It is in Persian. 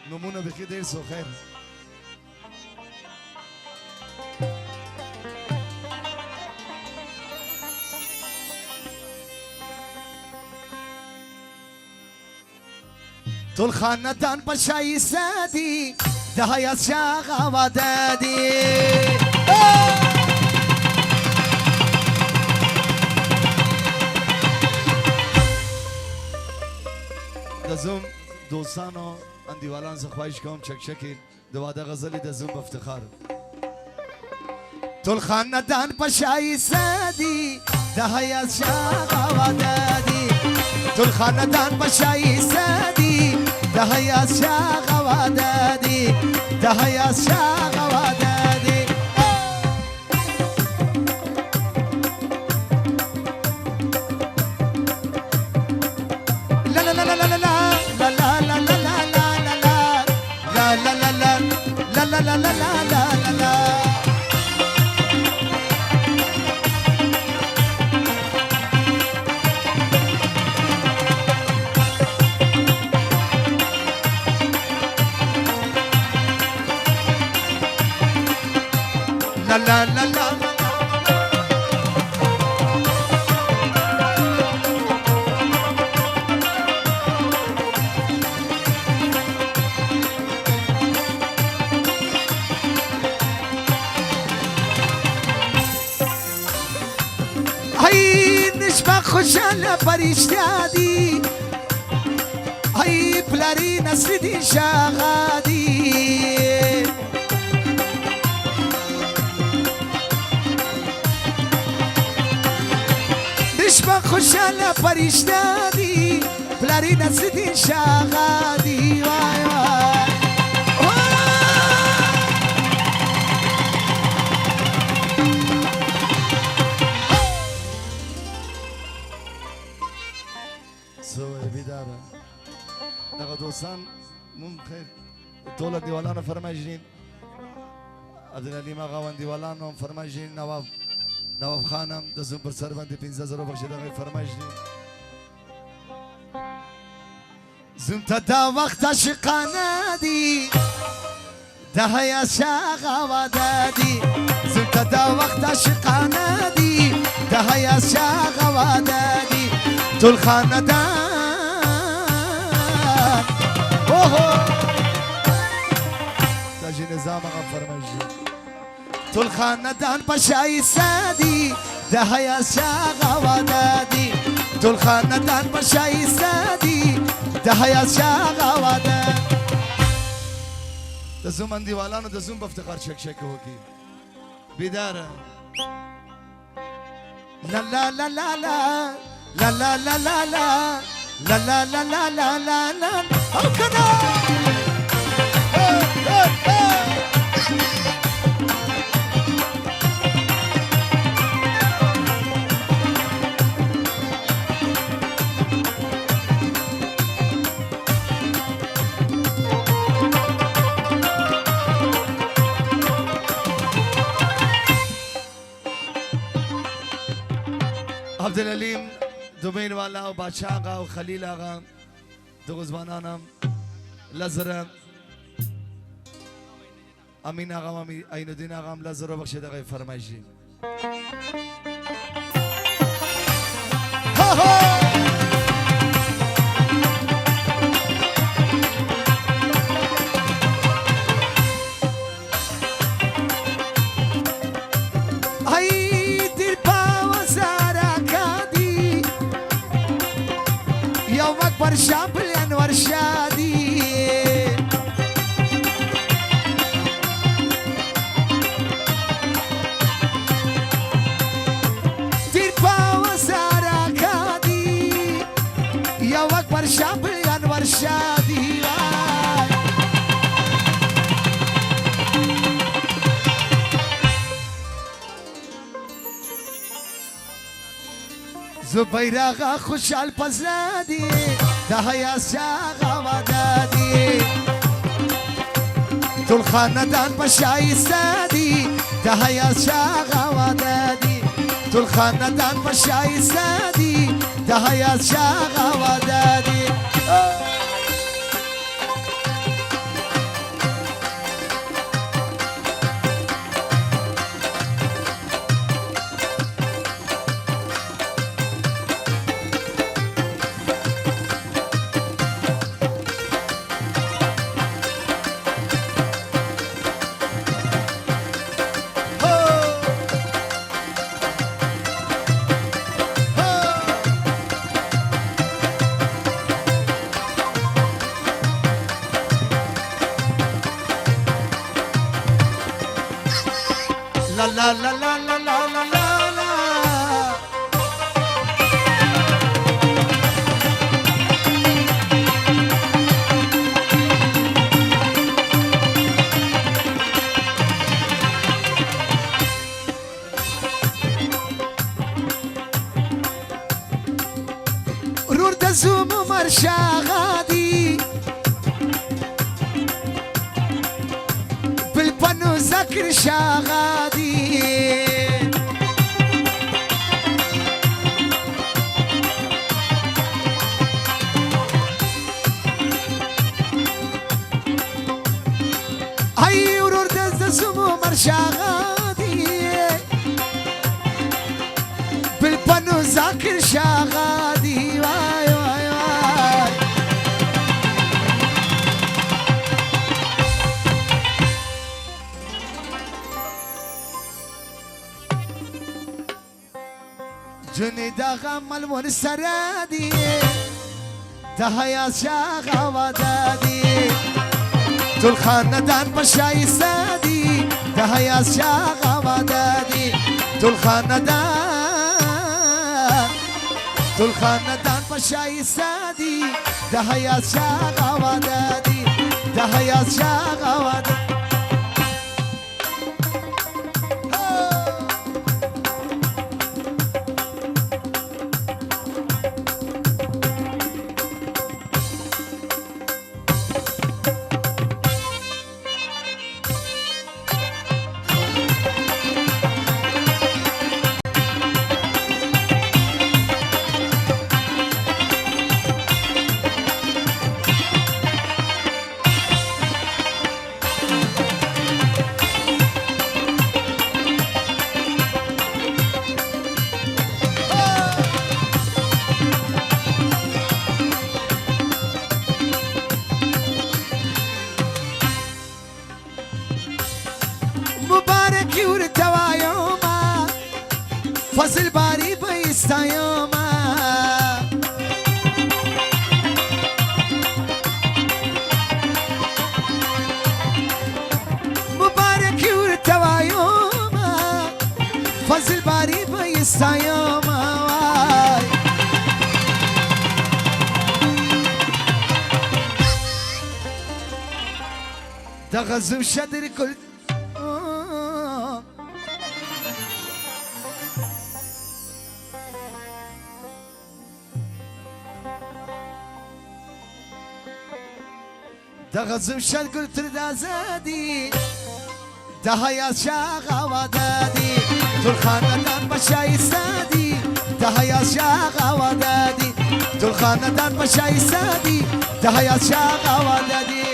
نمونه بخي ډېر سو خیر ټول خاندان په شایسته دي د حیات شاه واده دي د زوم دوستانو اندیوالان زه خواهش کوم چکچکې د واده غزلې د زوم افتخار ټول خاندان په شایسته دي د حیات شاه واده دي ټول خاندان په شایسته دي د حیات شاه واده دي د حیات شاه واده دي لا لا لا لا لا لا لا لا لا لا لا لا لا لا la la la هی نشبه خوشحاله پریشتیا دی هی پلاری نسل دی شاغا دی خوشحاله پریشته دی پلاری نسدین شاغا دی وای وای سوی بیداره دغه دوستان مون خیر ټول دیوالانو فرمایشین عبدالعلیم آقا و دیوالانو فرمایشین نواب خانم د زوم پر سر باندې 15000 بخښي دغه فرمایش دي زوم ته دا وخت عاشقانه دي د حیا شاغه واده دي زوم ته دا وخت عاشقانه دي د حیا شاغه واده دي ټول خاندان اوه دا چې نظام هغه فرمایش دي ټول خاندان په شایسته دي د حیات شاه واده دي ټول خاندان په شایسته دي د حیات شاه واده د زوم اندیوالانو د زوم په افتخار شک وکړي بیداره لا لا لا لا لا لا لا لا لا لا لا لا لا لا لا لا او کنه عبدالعلیم دوبین والا و بادشاہ آقا و خلیل آقا دو زبانانم لزر امین آقا و عین الدین آقا لزر و بخشید آقای فرمایشی شامل انور شادی تیر پاو سارا کادی یا اکبر شامل انور شادی زبیراغا خوشحال پزادی د حیات شاه واده دي ټول خاندان په شایسته دي د حیات شاه واده دي ټول خاندان په شایسته دي د حیات شاه واده دي لا لا لا لا لا لا لا لا لا. رور دزوم مرشا غادي بالبنو ذكر شاغادي هاي ورور دزوم مرشا غادي بالبنو ذكر شاغادي واي واي واي. جني دغم المنسرادي دهيا شاغا ودادي طول خاندان بشاي سادي دهيا شاغا ودادي طول خاندان بشاي سادي دهيا شاغا ودادي دهيا شاغا ودادي. مبارك ورتوا يوما فصل باري بيستا يوما مبارك ورتوا يوما فصل باري بيستا يوما دغزو شدر كل دغزم شد قلت ردازادي دهيا شاغا ودادي طول خاندان بشاي سادي دهيا شاغا ودادي طول خاندان بشاي سادي دهيا شاغا ودادي.